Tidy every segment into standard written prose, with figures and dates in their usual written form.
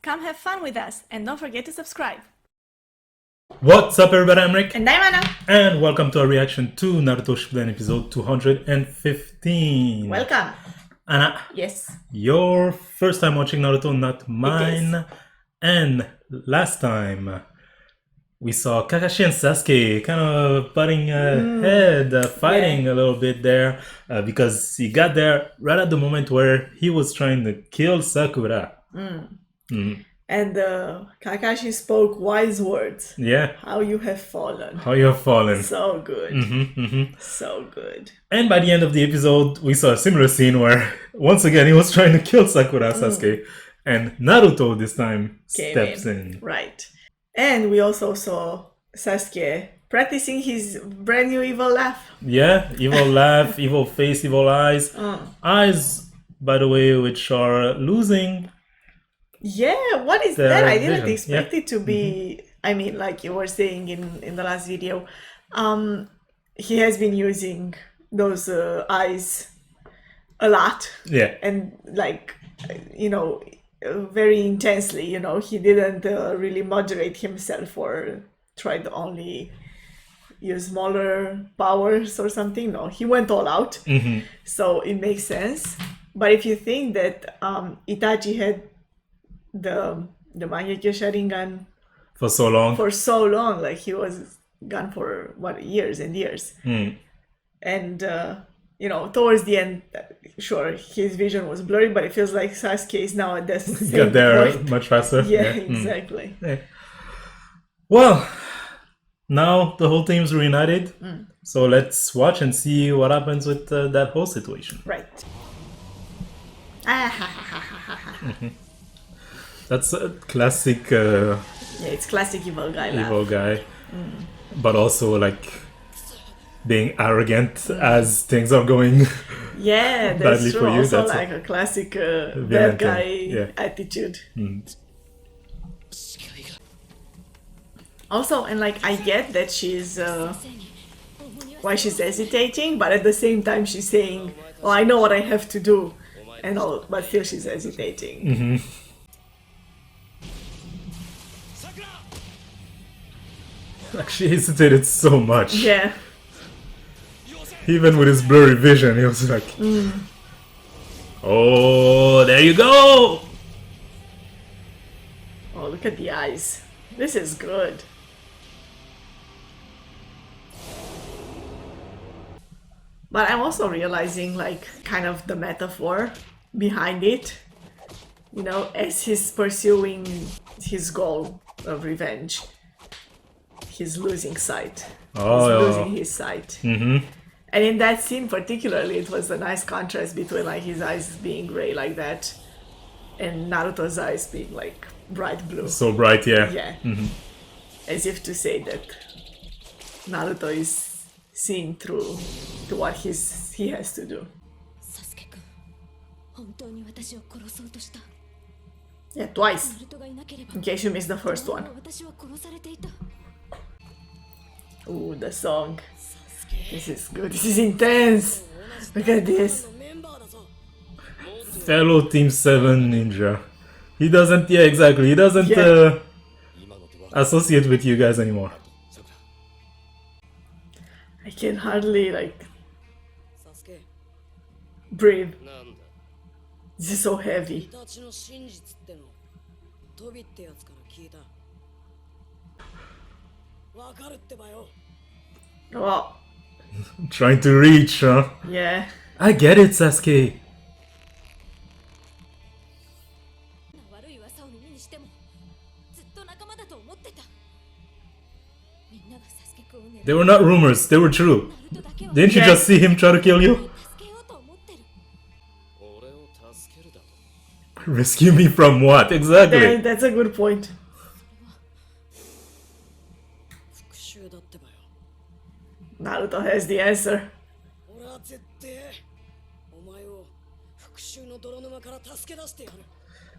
Come have fun with us and don't forget to subscribe. What's up everybody, I'm Rick. And I'm Anna. And welcome to our reaction to Naruto Shippuden episode 215. Welcome. Anna. Yes. Your first time watching Naruto, not mine. And last time we saw Kakashi and Sasuke kind of butting fighting a little bit there because he got there right at the moment where he was trying to kill Sakura. And Kakashi spoke wise words. Yeah. How you have fallen. How you have fallen. So good. So good. And by the end of the episode, we saw a similar scene where, once again, he was trying to kill Sakura Sasuke. And Naruto this time steps in. Right. And we also saw Sasuke practicing his brand new evil laugh. Yeah, evil laugh, evil face, evil eyes. Eyes, by the way, which are losing. Yeah, what is that? I didn't vision. expect it to be, I mean, like you were saying in the last video, he has been using those eyes a lot. Yeah. And like, you know, very intensely, you know, he didn't really moderate himself or try to only use smaller powers or something. No, he went all out. So it makes sense. But if you think that Itachi had the Mangekyo Sharingan For so long, like he was gone for what, years and years. And you know, towards the end, sure, his vision was blurry, but it feels like Sasuke is now at the same got there point. much faster. Yeah, exactly. Yeah. Well, now the whole team's reunited. So let's watch and see what happens with that whole situation. Right. That's a classic Yeah, it's classic evil guy laugh. evil guy, but also like being arrogant as things are going. Yeah, that's badly true. for you, Also that's like a classic bad guy attitude. Also, and like I get that she's why she's hesitating, but at the same time she's saying, "Oh, I know what I have to do," and all, but still she's hesitating. Like she hesitated so much. Yeah. Even with his blurry vision, he was like, "Oh, there you go." Oh, look at the eyes. This is good. But I'm also realizing, like, kind of the metaphor behind it. You know, as he's pursuing his goal of revenge, he's losing sight. He's losing his sight. And in that scene particularly, it was a nice contrast between like his eyes being gray like that and Naruto's eyes being like bright blue. So bright, yeah. Yeah. As if to say that Naruto is seeing through to what he has to do. Yeah, twice. In case you missed the first one. Ooh, the song. This is good. This is intense. Look at this. Fellow Team 7 ninja. He doesn't, yeah, exactly. He doesn't associate with you guys anymore. I can hardly, like, breathe. This is so heavy. Oh, Trying to reach, huh? yeah. I get it, Sasuke. They were not rumors, they were true. Didn't you just see him try to kill you? Rescue me from what? Exactly. That's a good point. Naruto has the answer.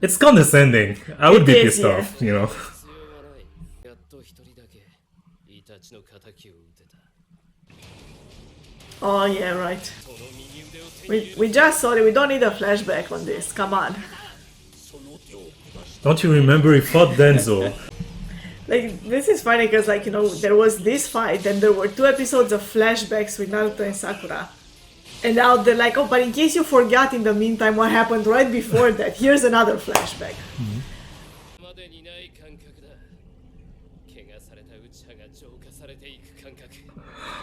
It's condescending. I would be It is, pissed off, you know. Oh yeah, right. We just saw it. We don't need a flashback on this. Come on. Don't you remember he fought Denzo? Like, this is funny because, like, you know, there was this fight, then there were 2 episodes of flashbacks with Naruto and Sakura. And now they're like, oh, but in case you forgot in the meantime what happened right before that, here's another flashback.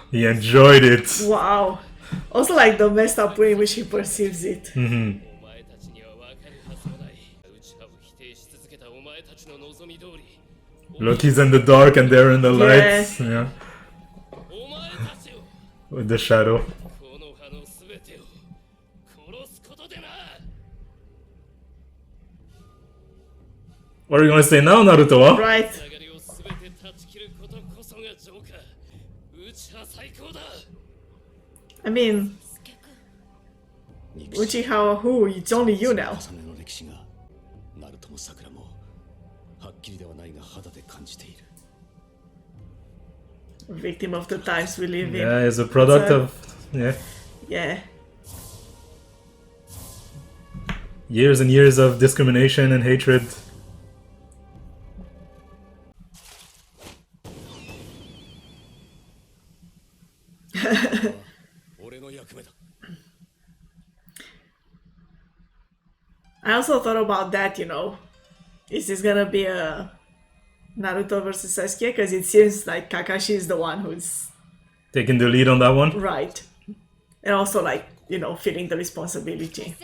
He enjoyed it. Wow. Also, like, the messed up way in which he perceives it. Look, he's in the dark and they're in the lights. Yeah. With the shadow. What are you gonna say now, Naruto? Huh? Right. I mean, Uchiha who? It's only you now. Victim of the times we live in. Yeah, he's a product of Yeah. years and years of discrimination and hatred. I also thought about that, you know. Is this gonna be a Naruto versus Sasuke? Because it seems like Kakashi is the one who's Taking the lead on that one. right. And also, like, you know, feeling the responsibility.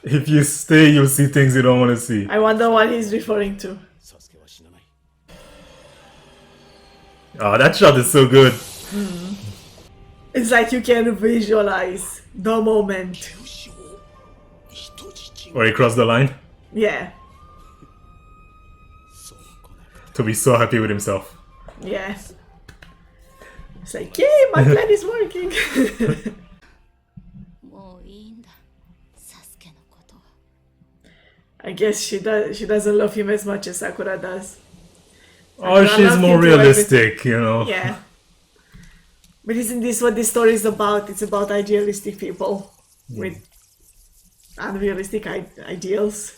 If you stay, you'll see things you don't want to see. I wonder what he's referring to. Oh, that shot is so good. It's like you can visualize the moment. Where he crossed the line. Yeah. To be so happy with himself. Yeah. It's like, yay, my plan is working. I guess she doesn't love him as much as Sakura does. Or she's more realistic, you know. Yeah. But isn't this what this story is about? It's about idealistic people with unrealistic ideals.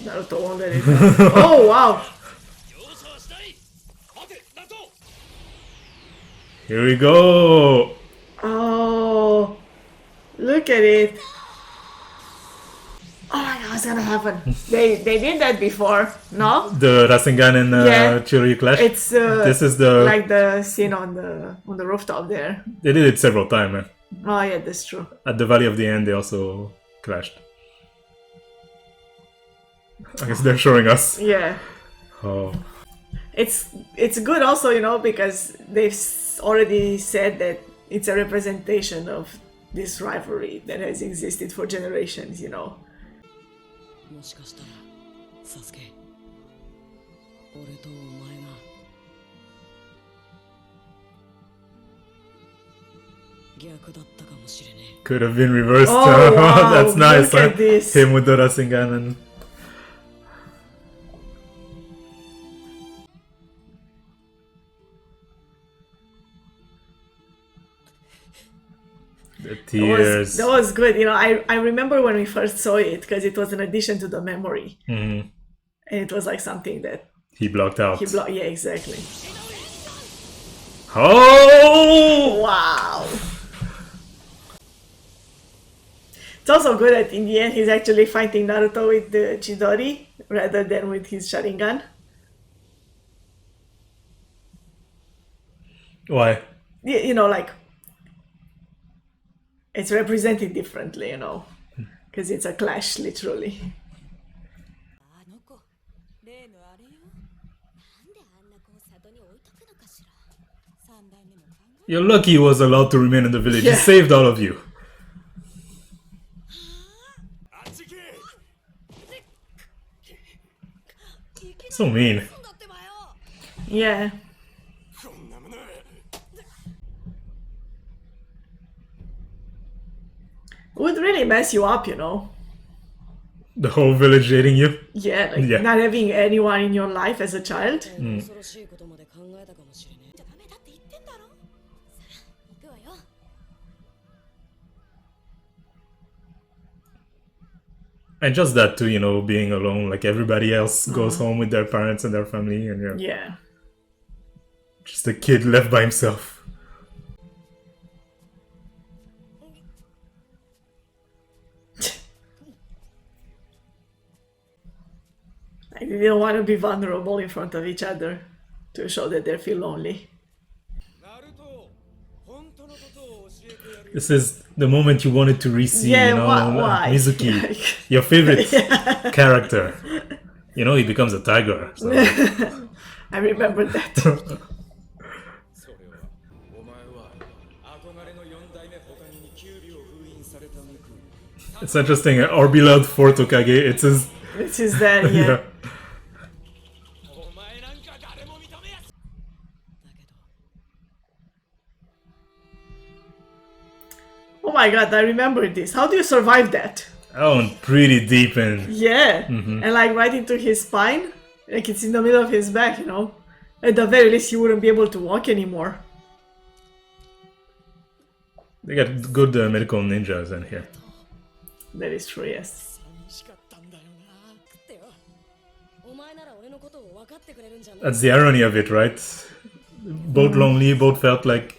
Naruto won't let it happen. Oh, wow. Here we go. Oh, look at it. Oh my god, what's gonna happen? They did that before, no? The Rasengan and chidori clash. It's this is the like the scene on the rooftop there. They did it several times, man. Oh yeah, that's true. At the Valley of the End, they also clashed. I guess they're showing us. Yeah. Oh. It's good also, you know, because they've already said that it's a representation of this rivalry that has existed for generations, you know. Could have been reversed. Oh, wow. That's nice. Look at this. Him with the Rasengan and the tears. That was good. You know, I remember when we first saw it because it was an addition to the memory. Mm-hmm. And it was like something that He blocked out. yeah, exactly. Oh! Wow. It's also good that in the end he's actually fighting Naruto with the chidori rather than with his Sharingan. Why? You know, like, it's represented differently, you know, because it's a clash, literally. You're lucky he was allowed to remain in the village. Yeah. He saved all of you. So mean. Yeah. Would really mess you up, you know. The whole village hating you. Yeah, like Yeah. not having anyone in your life as a child. 恐ろしいことまで考えたかもしれねえ。じゃダメだって言ってんだろ。さあ、行くわよ。 And just that too, being alone, like everybody else goes home with their parents and their family, and you're Yeah. just a kid left by himself. Like, they don't want to be vulnerable in front of each other to show that they feel lonely. This is the moment you wanted to re-see, Yeah, why? Mizuki, Like- your favorite character. He becomes a tiger. So. I remember that. それはお前は憧れの4代目他にキュウリを封印された無垢 It's interesting. Our beloved fourth Hokage, it's his. This is that, yeah. お前なんか誰も認めやし Oh my god, I remember this. How do you survive that? I went pretty deep in. Yeah. And like right into his spine. Like it's in the middle of his back, At the very least, he wouldn't be able to walk anymore. They got good medical ninjas in here. That is true, yes. 寂しかったんだよなってよ。お前なら俺のことを分かってくれるんじゃない？ That's the irony of it, right? Both lonely, both felt like,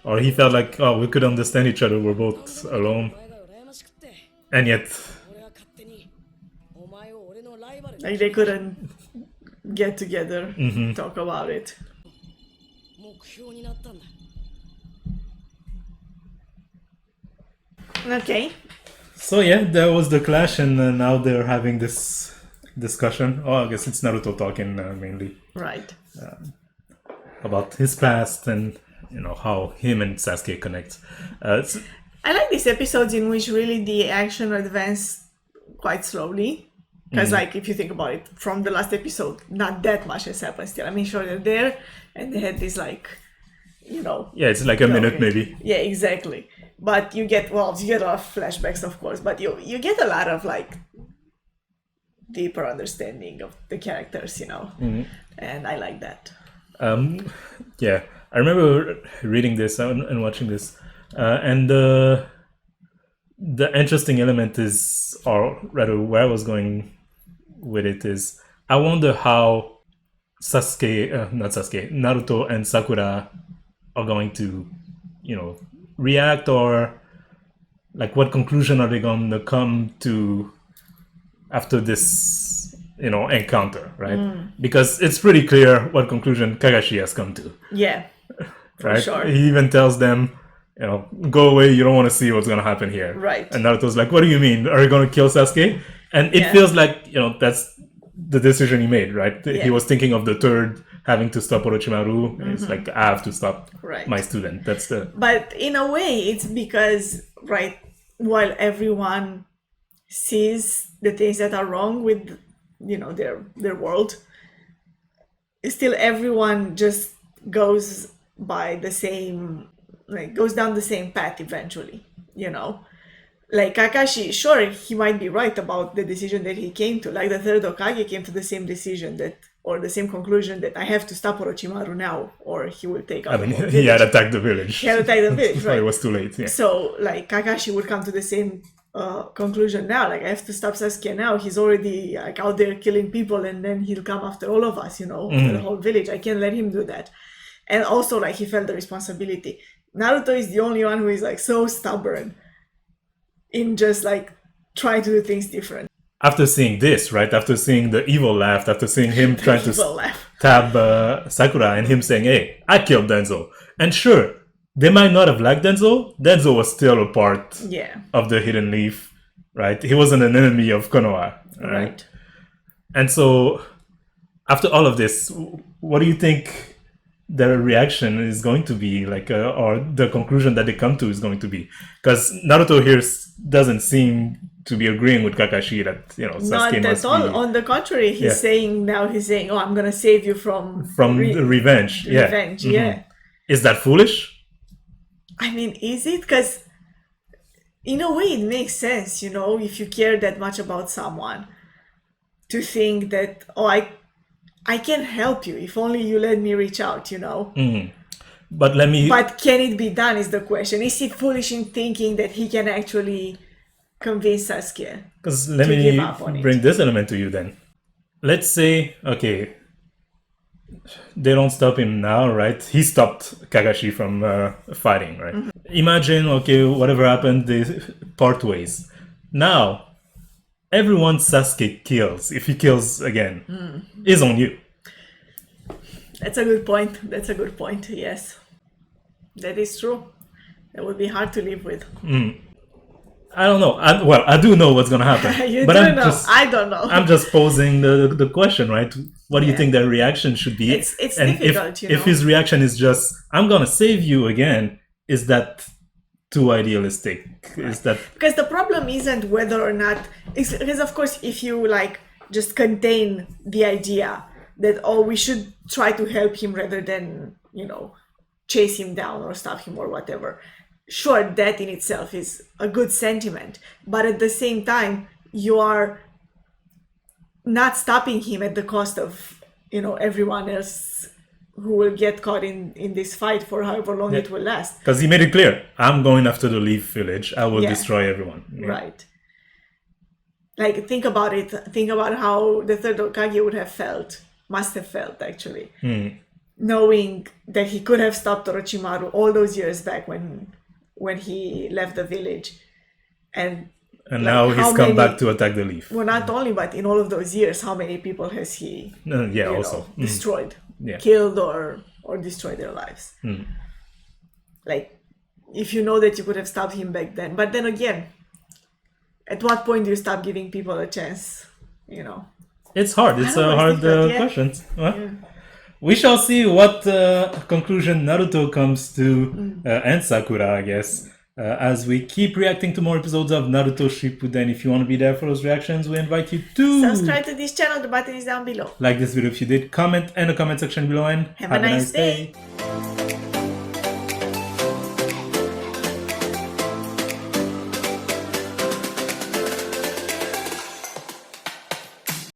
or he felt like, oh, we could understand each other, we're both alone. お前が羨ましくって、 And yet, 俺は勝手にお前を俺のライバルに Like they couldn't get together, talk about it. 目標になったんだ。 Okay. so yeah, that was the clash, and now they're having this discussion. Oh, I guess it's Naruto talking mainly Right. about his past and, how him and Sasuke connect. I like these episodes in which really the action advanced quite slowly. Because, like, if you think about it, from the last episode, not that much has happened still. I mean, sure, they're there, and they had this, like, yeah, it's like a minute maybe. Yeah, exactly. But you get a lot of flashbacks, of course, but you get a lot of, like, deeper understanding of the characters, And I like that. Yeah, I remember reading this and watching this, and the interesting element is, or rather, where I was going with it is, I wonder how Naruto and Sakura are going to, react, or like what conclusion are they going to come to after this, encounter, right? Because it's pretty clear what conclusion Kagashi has come to. Yeah, for Right? sure. He even tells them, go away, you don't want to see what's going to happen here. Right. And Naruto's like, what do you mean? Are you going to kill Sasuke? And it Yeah. feels like, that's the decision he made, right? Yeah. He was thinking of the third having to stop Orochimaru. And it's like, I have to stop Right. my student. That's the... But in a way, it's because, right, while everyone sees the things that are wrong with, their world, still everyone just goes by the same, like, goes down the same path eventually, Like Kakashi, sure, he might be right about the decision that he came to. Like the third Hokage came to the same decision or the same conclusion that I have to stop Orochimaru now, or he will take out I the mean, whole he had village. attacked the village. He had attacked the village, Before it right? was too late, yeah. So, like, Kakashi would come to the same conclusion now. Like, I have to stop Sasuke now. He's already, like, out there killing people, and then he'll come after all of us, the whole village. I can't let him do that. And also, like, he felt the responsibility. Naruto is the only one who is, like, so stubborn in just, like, trying to do things different. After seeing this, right? After seeing the evil laugh, after seeing him trying to Evil laugh. tab Sakura and him saying, hey, I killed Denzo. And sure, they might not have liked Denzo. Denzo was still a part Yeah. of the Hidden Leaf, right? He wasn't an enemy of Konoha, right? And so, after all of this, what do you think their reaction is going to be, like, or the conclusion that they come to is going to be? Because Naruto here doesn't seem to be agreeing with Kakashi that, Sasuke Not must at all. be On the contrary, he's Yeah. saying, oh, I'm going to save you from the revenge. Yeah. revenge. Mhm. Yeah. Is that foolish? I mean, is it? Because in a way, it makes sense, you know, if you care that much about someone, to think that, oh, I can help you if only you let me reach out, you know. But let me. But can it be done is the question. Is he foolish in thinking that he can actually convince Sasuke? Because let to me give up on bring it? this element to you then. Let's say, okay, they don't stop him now, right? He stopped Kakashi from fighting, right? Imagine, okay, whatever happened, they part ways. Now, everyone Sasuke kills, if he kills again, is on you. That's a good point. That's a good point. Yes, that is true. That would be hard to live with. I don't know. I do know what's gonna happen. You but do I'm know. just, I don't know. I'm just posing the question, right? What do you Yeah. think their reaction should be? It's and difficult, if you know. his reaction is just, "I'm gonna save you again," is that too idealistic? Is that Because the problem isn't whether or not, because of course if you like just contain the idea that, oh, we should try to help him rather than, you know, chase him down or stop him or whatever, sure, that in itself is a good sentiment, but at the same time you are not stopping him at the cost of, you know, everyone else who will get caught in this fight for however long it will last. because he made it clear? I'm going after the Leaf Village. I will Yeah. destroy everyone. Yeah. Right. Like, think about it. Think about how the third Hokage would have felt, must have felt actually, knowing that he could have stopped Orochimaru all those years back when he left the village, and And like, now how he's come many- back to attack the Leaf. well, not only, but in all of those years, how many people has he Yeah, you also. know, destroyed, Yeah. killed, or destroyed their lives? Like, if you know that you could have stopped him back then, but then again, at what point do you stop giving people a chance? You know. It's hard. It's I a don't know, hard it's difficult, yeah. question. Well, we shall see what conclusion Naruto comes to, and Sakura, I guess, as we keep reacting to more episodes of Naruto Shippuden. If you want to be there for those reactions, we invite you to Subscribe to this channel. The button is down below. like this video if you did, comment in the comment section below, and Have a nice day.